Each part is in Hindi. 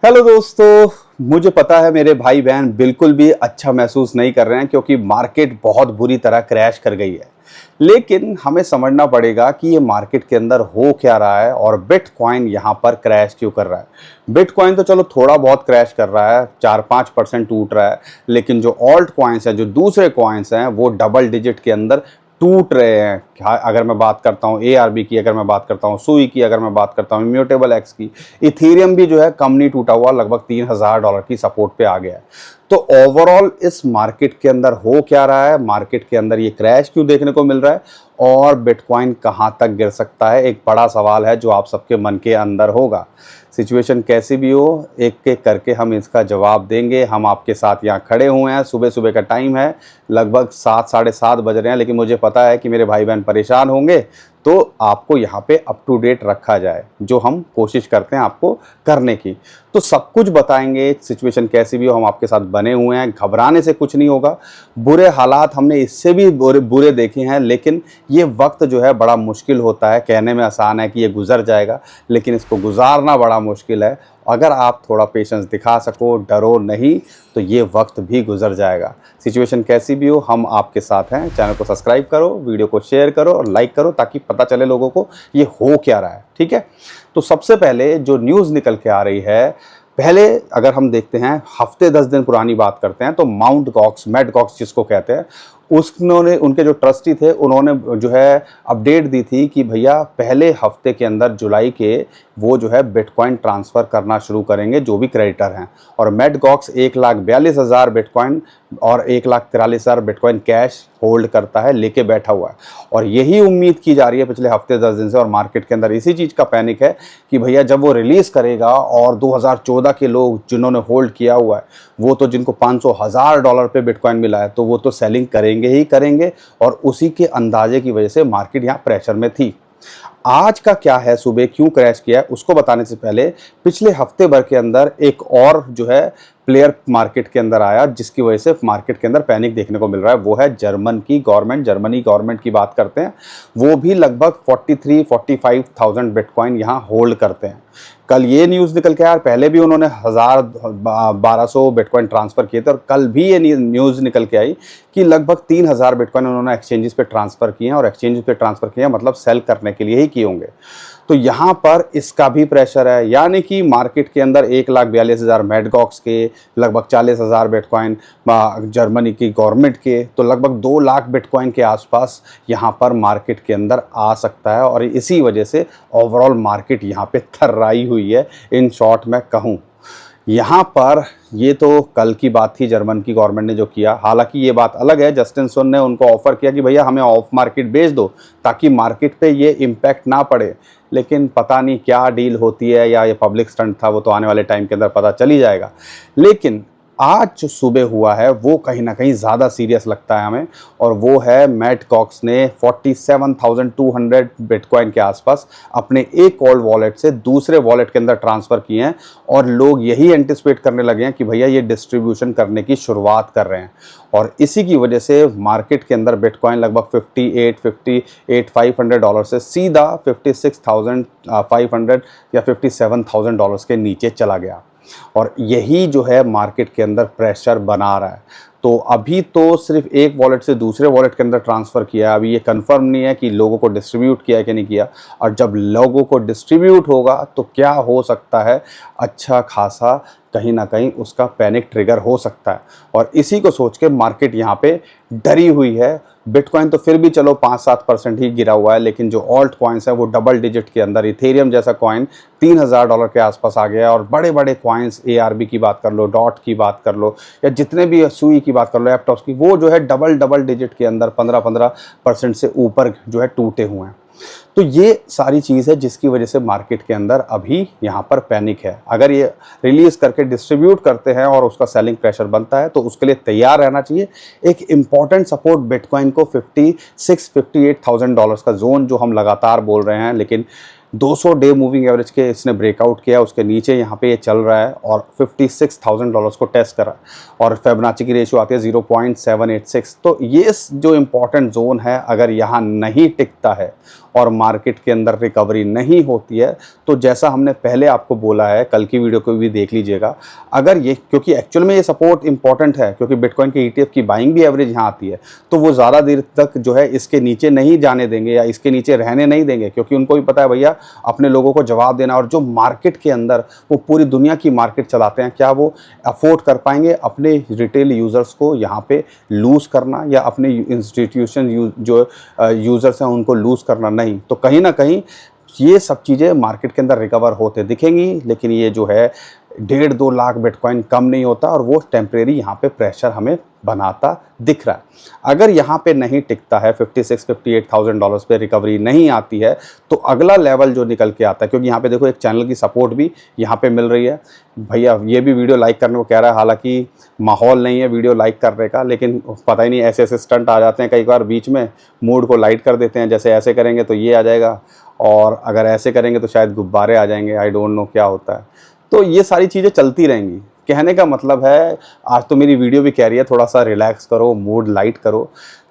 हेलो दोस्तों, मुझे पता है मेरे भाई बहन बिल्कुल भी अच्छा महसूस नहीं कर रहे हैं क्योंकि मार्केट बहुत बुरी तरह क्रैश कर गई है। लेकिन हमें समझना पड़ेगा कि ये मार्केट के अंदर हो क्या रहा है और बिटकॉइन यहाँ पर क्रैश क्यों कर रहा है। बिटकॉइन तो चलो थोड़ा बहुत क्रैश कर रहा है, 4-5% टूट रहा है, लेकिन जो ऑल्ट कॉइन्स हैं, जो दूसरे कॉइन्स हैं, वो डबल डिजिट के अंदर टूट रहे हैं। अगर मैं बात करता हूँ एआरबी की, अगर मैं बात करता हूँ सुई की, अगर मैं बात करता हूँ इम्यूटेबल एक्स की, इथेरियम भी जो है कम नहीं टूटा हुआ, लगभग $3000 की सपोर्ट पे आ गया है। तो ओवरऑल इस मार्केट के अंदर हो क्या रहा है, मार्केट के अंदर ये क्रैश क्यों देखने को मिल रहा है और बिटकॉइन कहां तक गिर सकता है, एक बड़ा सवाल है जो आप सबके मन के अंदर होगा। सिचुएशन कैसी भी हो, एक एक करके हम इसका जवाब देंगे। हम आपके साथ यहाँ खड़े हुए हैं, सुबह सुबह का टाइम है, लगभग 7 साढ़े 7 बज रहे हैं, लेकिन मुझे पता है कि मेरे भाई बहन परेशान होंगे, तो आपको यहाँ पे अप टू डेट रखा जाए, जो हम कोशिश करते हैं आपको करने की। तो सब कुछ बताएंगे, सिचुएशन कैसी भी हो हम आपके साथ बने हुए हैं, घबराने से कुछ नहीं होगा। बुरे हालात हमने इससे भी बुरे देखे हैं, लेकिन ये वक्त जो है बड़ा मुश्किल होता है। कहने में आसान है कि ये गुजर जाएगा, लेकिन इसको गुजारना बड़ा मुश्किल है। अगर आप थोड़ा पेशेंस दिखा सको, डरो नहीं, तो ये वक्त भी गुजर जाएगा। सिचुएशन कैसी भी हो हम आपके साथ हैं। चैनल को सब्सक्राइब करो, वीडियो को शेयर करो और लाइक करो, ताकि पता चले लोगों को ये हो क्या रहा है। ठीक है, तो सबसे पहले जो न्यूज़ निकल के आ रही है, पहले अगर हम देखते हैं, हफ्ते 10 दिन पुरानी बात करते हैं, तो माउंट गॉक्स, मैट गॉक्स जिसको कहते हैं, उन्होंने, उनके जो ट्रस्टी थे, उन्होंने जो है अपडेट दी थी कि भैया पहले हफ्ते के अंदर जुलाई के वो जो है बिटकॉइन ट्रांसफ़र करना शुरू करेंगे, जो भी क्रेडिटर हैं। और मैट गॉक्स 1,42,000 बिटकॉइन और 1,43,000 बिटकॉइन कैश होल्ड करता है, लेके बैठा हुआ है। और यही उम्मीद की जा रही है पिछले हफ्ते 10 दिन से, और मार्केट के अंदर इसी चीज़ का पैनिक है कि भैया जब वो रिलीज़ करेगा और 2014 के लोग जिन्होंने होल्ड किया हुआ है, वो तो जिनको $500,000 पे बिटकॉइन मिला है, तो वो तो सेलिंग करेंगे ही करेंगे। और उसी के अंदाजे की वजह से मार्केट यहाँ प्रेशर में थी। आज का क्या है, सुबह क्यों क्रैश किया है, उसको बताने से पहले पिछले हफ्ते भर के अंदर एक और जो है प्लेयर मार्केट के अंदर आया, जिसकी वजह से मार्केट के अंदर पैनिक देखने को मिल रहा है। वो है जर्मनी गवर्नमेंट की बात करते हैं। वो भी लगभग 43-45,000 बिटकॉइन यहाँ होल्ड करते हैं। कल ये न्यूज़ निकल के आया, पहले भी उन्होंने 1,000-1,200 बिटकॉइन ट्रांसफ़र किए थे, और कल भी ये न्यूज़ निकल के आई कि लगभग 3,000 बिटकॉइन उन्होंने एक्सचेंजेस पे ट्रांसफ़र किए हैं। और एक्सचेंजेस पे ट्रांसफ़र किए हैं मतलब सेल करने के लिए ही किए होंगे। तो यहाँ पर इसका भी प्रेशर है, यानी कि मार्केट के अंदर 1,42,000 मैट गॉक्स के, लगभग 40,000 बिटकॉइन जर्मनी की गवर्नमेंट के, तो लगभग 2 लाख बिटकॉइन के आसपास यहाँ पर मार्केट के अंदर आ सकता है। और इसी वजह से ओवरऑल मार्केट यहाँ पे थर्राई हुई है, इन शॉर्ट मैं कहूँ। यहाँ पर ये तो कल की बात थी, जर्मन की गवर्नमेंट ने जो किया। हालांकि ये बात अलग है, जस्टिन सुन ने उनको ऑफर किया कि भैया हमें ऑफ मार्केट बेच दो, ताकि मार्केट पे ये इम्पैक्ट ना पड़े। लेकिन पता नहीं क्या डील होती है, या ये पब्लिक स्टंट था, वो तो आने वाले टाइम के अंदर पता चल ही जाएगा। लेकिन आज जो सुबह हुआ है वो कहीं ना कहीं ज़्यादा सीरियस लगता है हमें, और वो है मैट गॉक्स ने 47,200 बिटकॉइन के आसपास अपने एक कोल्ड वॉलेट से दूसरे वॉलेट के अंदर ट्रांसफ़र किए हैं। और लोग यही एंटिसिपेट करने लगे हैं कि भैया ये डिस्ट्रीब्यूशन करने की शुरुआत कर रहे हैं। और इसी की वजह से मार्केट के अंदर बिटकॉइन लगभग $58,500 से सीधा $56,500 या $57,000 के नीचे चला गया। और यही जो है मार्केट के अंदर प्रेशर बना रहा है। तो अभी तो सिर्फ एक वॉलेट से दूसरे वॉलेट के अंदर ट्रांसफ़र किया है, अभी ये कंफर्म नहीं है कि लोगों को डिस्ट्रीब्यूट किया है कि नहीं किया। और जब लोगों को डिस्ट्रीब्यूट होगा तो क्या हो सकता है, अच्छा खासा कहीं ना कहीं उसका पैनिक ट्रिगर हो सकता है। और इसी को सोच के मार्केट यहाँ पे डरी हुई है। बिटकॉइन तो फिर भी चलो 5-7% ही गिरा हुआ है, लेकिन जो ऑल्ट कॉइन्स है वो डबल डिजिट के अंदर, इथेरियम जैसा कॉइन $3,000 के आसपास आ गया। और बड़े बड़े कॉइन्स, एआरबी की बात कर लो, डॉट की बात कर लो, या जितने भी सुई की बात कर लो, लैपटॉप्स की, वो जो है डबल डिजिट के अंदर 15% से ऊपर जो है टूटे हुए हैं। तो ये सारी चीज़ है जिसकी वजह से मार्केट के अंदर अभी यहाँ पर पैनिक है। अगर ये रिलीज़ करके डिस्ट्रीब्यूट करते हैं और उसका सेलिंग प्रेशर बनता है, तो उसके लिए तैयार रहना चाहिए। एक इम्पॉर्टेंट सपोर्ट बिटकॉइन को $56,000-58,000 का जोन जो हम लगातार बोल रहे हैं, लेकिन 200 डे मूविंग एवरेज के इसने ब्रेकआउट किया, उसके नीचे यहाँ पे ये चल रहा है और $56,000 को टेस्ट करा। और फिबोनाची की रेशियो आती है 0.786। तो ये जो इम्पॉर्टेंट जोन है, अगर यहाँ नहीं टिकता है और मार्केट के अंदर रिकवरी नहीं होती है, तो जैसा हमने पहले आपको बोला है, कल की वीडियो को भी देख लीजिएगा, अगर ये, क्योंकि एक्चुअल में ये सपोर्ट इंपॉर्टेंट है, क्योंकि बिटकॉइन के ETF की बाइंग भी एवरेज यहाँ आती है, तो वो ज़्यादा देर तक जो है इसके नीचे नहीं जाने देंगे या इसके नीचे रहने नहीं देंगे, क्योंकि उनको भी पता है भैया अपने लोगों को जवाब देना, और जो मार्केट के अंदर वो पूरी दुनिया की मार्केट चलाते हैं, क्या वो अफोर्ड कर पाएंगे अपने रिटेल यूज़र्स को यहाँ पे लूज़ करना, या अपने इंस्टीट्यूशन जो यूज़र्स हैं उनको लूज़ करना? नहीं। तो कहीं ना कहीं ये सब चीज़ें मार्केट के अंदर रिकवर होते दिखेंगी, लेकिन ये जो है 1.5-2 लाख बिटकॉइन कम नहीं होता, और वो टेम्परेरी यहाँ पे प्रेशर हमें बनाता दिख रहा है। अगर यहाँ पे नहीं टिकता है, $56,000-58,000 पे रिकवरी नहीं आती है, तो अगला लेवल जो निकल के आता है, क्योंकि यहाँ पे देखो एक चैनल की सपोर्ट भी यहाँ पे मिल रही है। भैया ये भी वीडियो लाइक करने को कह रहा है, हालांकि माहौल नहीं है वीडियो लाइक करने का, लेकिन पता ही नहीं ऐसे ऐसे स्टंट आ जाते हैं कई बार बीच में, मूड को लाइट कर देते हैं, जैसे ऐसे करेंगे तो ये आ जाएगा, और अगर ऐसे करेंगे तो शायद गुब्बारे आ जाएंगे, आई डोंट नो क्या होता है। तो ये सारी चीज़ें चलती रहेंगी। कहने का मतलब है, आज तो मेरी वीडियो भी कह रही है थोड़ा सा रिलैक्स करो, मूड लाइट करो,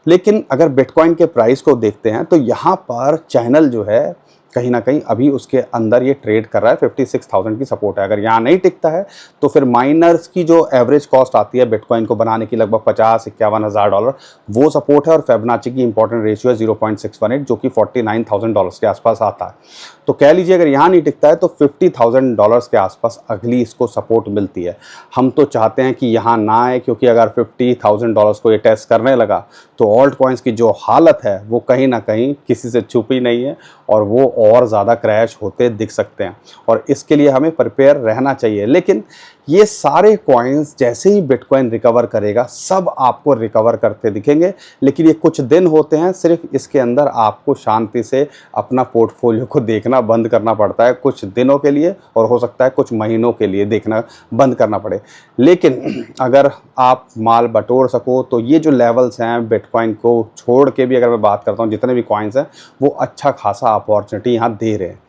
लेकिन अगर बिटकॉइन के प्राइस को देखते हैं तो यहाँ पर चैनल जो है कहीं ना कहीं अभी उसके अंदर ये ट्रेड कर रहा है, 56,000 की सपोर्ट है। अगर यहाँ नहीं टिकता है तो फिर माइनर्स की जो एवरेज कॉस्ट आती है बिटकॉइन को बनाने की, लगभग $50,000-51,000, वो सपोर्ट है, और फेबनाची की इंपॉर्टेंट रेशियो है 0.618, जो कि $49,000 के आसपास आता है। तो कह लीजिए अगर यहाँ नहीं टिकता है तो $50,000 के आसपास अगली इसको सपोर्ट मिलती है। हम तो चाहते हैं कि यहाँ ना आए, क्योंकि अगर $50,000 को ये टेस्ट करने लगा तो ऑल्ट कॉइन्स की जो हालत है वो कहीं ना कहीं किसी से छुपी नहीं है, और वो और ज़्यादा क्रैश होते दिख सकते हैं, और इसके लिए हमें प्रिपेयर रहना चाहिए। लेकिन ये सारे कॉइन्स जैसे ही बिटकॉइन रिकवर करेगा, सब आपको रिकवर करते दिखेंगे, लेकिन ये कुछ दिन होते हैं, सिर्फ इसके अंदर आपको शांति से अपना पोर्टफोलियो को देखना बंद करना पड़ता है कुछ दिनों के लिए, और हो सकता है कुछ महीनों के लिए देखना बंद करना पड़े। लेकिन अगर आप माल बटोर सको तो ये जो लेवल्स हैं बिटकॉइन को छोड़ के भी, अगर मैं बात करता हूँ जितने भी कॉइन्स हैं, वो अच्छा खासा अपॉर्चुनिटी यहाँ दे रहे हैं।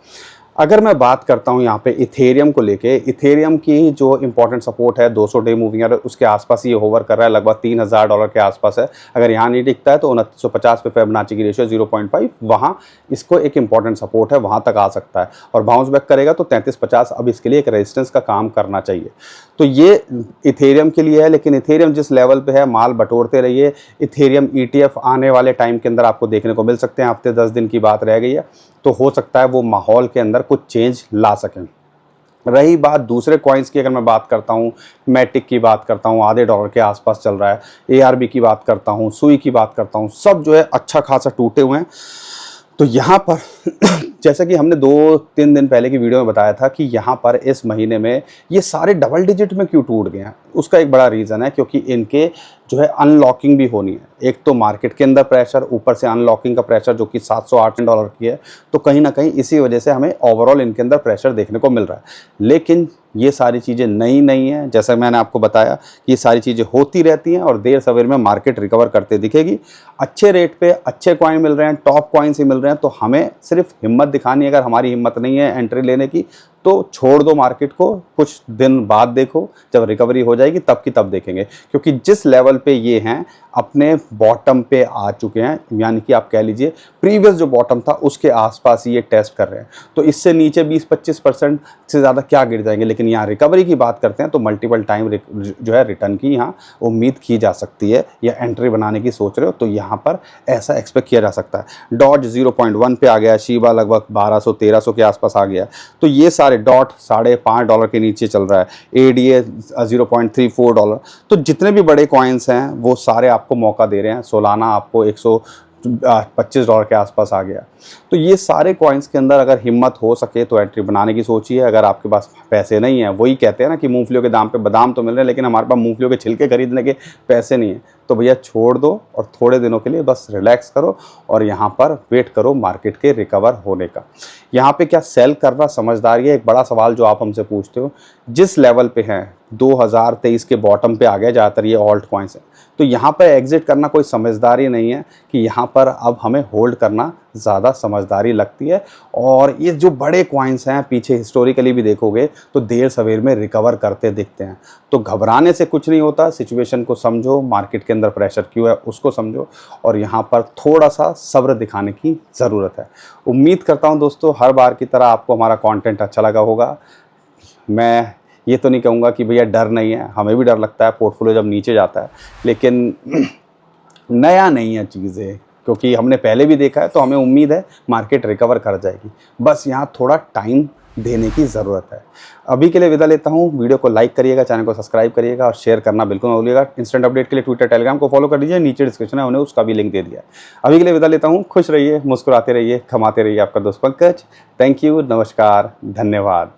अगर मैं बात करता हूँ यहाँ पे इथेरियम को लेके, इथेरियम की जो इंपॉर्टेंट सपोर्ट है 200 डे मूविंग एवरेज, उसके आसपास ये होवर कर रहा है, लगभग $3,000 के आसपास है। अगर यहाँ नहीं टिकता है तो 2950 पे फिबोनाची की रेशियो 0.5, वहाँ इसको एक इंपॉर्टेंट सपोर्ट है, वहाँ तक आ सकता है, और बाउंस बैक करेगा तो 3350 अब इसके लिए एक रेजिस्टेंस का काम करना चाहिए। तो ये इथेरियम के लिए है, लेकिन इथेरियम जिस लेवल पे है, माल बटोरते रहिए। इथेरियम ETF आने वाले टाइम के अंदर आपको देखने को मिल सकते हैं, हफ्ते 10 दिन की बात रह गई है, तो हो सकता है वो माहौल के अंदर कुछ चेंज ला सकें। रही बात दूसरे कॉइन्स की, अगर मैं बात करता हूँ, मैटिक की बात करता हूँ, आधे डॉलर के आसपास चल रहा है, ARB की बात करता हूँ, सुई की बात करता हूँ, सब जो है अच्छा खासा टूटे हुए हैं। तो यहाँ पर जैसा कि हमने 2-3 दिन पहले की वीडियो में बताया था कि यहाँ पर इस महीने में ये सारे डबल डिजिट में क्यों टूट गए हैं, उसका एक बड़ा रीज़न है, क्योंकि इनके जो है अनलॉकिंग भी होनी है। एक तो मार्केट के अंदर प्रेशर, ऊपर से अनलॉकिंग का प्रेशर जो कि $700-800 की है, तो कहीं ना कहीं इसी वजह से हमें ओवरऑल इनके अंदर प्रेशर देखने को मिल रहा है। लेकिन ये सारी चीज़ें नई नहीं है, जैसा मैंने आपको बताया कि ये सारी चीज़ें होती रहती हैं, और देर सवेर में मार्केट रिकवर करते दिखेगी। अच्छे रेट पे अच्छे कॉइन मिल रहे हैं, टॉप कॉइन्स ही मिल रहे हैं, तो हमें सिर्फ हिम्मत दिखानी है। अगर हमारी हिम्मत नहीं है एंट्री लेने की तो छोड़ दो मार्केट को, कुछ दिन बाद देखो, जब रिकवरी हो जाएगी तब की तब देखेंगे, क्योंकि जिस लेवल पे ये हैं अपने बॉटम पे आ चुके हैं, यानी कि आप कह लीजिए प्रीवियस जो बॉटम था उसके आसपास ये टेस्ट कर रहे हैं। तो इससे नीचे 20-25% से ज़्यादा क्या गिर जाएंगे, लेकिन यहाँ रिकवरी की बात करते हैं तो मल्टीपल टाइम जो है रिटर्न की यहाँ उम्मीद की जा सकती है, या एंट्री बनाने की सोच रहे हो तो यहाँ पर ऐसा एक्सपेक्ट किया जा सकता है। डॉज 0.1 पे आ गया, शीबा लगभग 1200-1300 के आसपास आ गया, तो ये सारे डॉट $5.5 के नीचे चल रहा है, ADA $0.34। तो जितने भी बड़े कॉइन्स हैं वो सारे आपको मौका दे रहे हैं। सोलाना आपको $125 के आसपास आ गया। तो ये सारे कॉइन्स के अंदर अगर हिम्मत हो सके तो एंट्री बनाने की सोचिए। अगर आपके पास पैसे नहीं है, वही कहते हैं ना कि मूंगफलियों के दाम पे बादाम तो मिल रहे हैं, लेकिन हमारे पास मूंगफलियों के छिलके खरीदने के पैसे नहीं है, तो भैया छोड़ दो और थोड़े दिनों के लिए बस रिलैक्स करो और यहाँ पर वेट करो मार्केट के रिकवर होने का। यहाँ पे क्या सेल करना समझदारी है, एक बड़ा सवाल जो आप हमसे पूछते हो। जिस लेवल पे हैं 2023 के बॉटम पे आ गया ज़्यादातर ये ऑल्ट कॉइन्स है। तो यहाँ पर एग्जिट करना कोई समझदारी नहीं है कि यहाँ पर अब हमें होल्ड करना ज़्यादा समझदारी लगती है। और ये जो बड़े कॉइन्स हैं पीछे हिस्टोरिकली भी देखोगे तो देर सवेर में रिकवर करते दिखते हैं। तो घबराने से कुछ नहीं होता, सिचुएशन को समझो, मार्केट के अंदर प्रेशर क्यों है उसको समझो और यहाँ पर थोड़ा सा सब्र दिखाने की ज़रूरत है। उम्मीद करता हूँ दोस्तों हर बार की तरह आपको हमारा कंटेंट अच्छा लगा होगा। मैं ये तो नहीं कहूँगा कि भैया डर नहीं है, हमें भी डर लगता है पोर्टफोलियो जब नीचे जाता है, लेकिन नया नहीं है चीज़ें, क्योंकि हमने पहले भी देखा है। तो हमें उम्मीद है मार्केट रिकवर कर जाएगी, बस यहाँ थोड़ा टाइम देने की ज़रूरत है। अभी के लिए विदा लेता हूँ। वीडियो को लाइक करिएगा, चैनल को सब्सक्राइब करिएगा और शेयर करना बिल्कुल मत भूलिएगा। इंस्टेंट अपडेट के लिए ट्विटर टेलीग्राम को फॉलो कर लीजिए, नीचे डिस्क्रिप्शन है, उन्हें उसका भी लिंक दे दिया है। अभी के लिए विदा लेता हूँ। खुश रहिए, मुस्कुराते रहिए, कमाते रहिए। आपका दोस्त पंकज। थैंक यू, नमस्कार, धन्यवाद।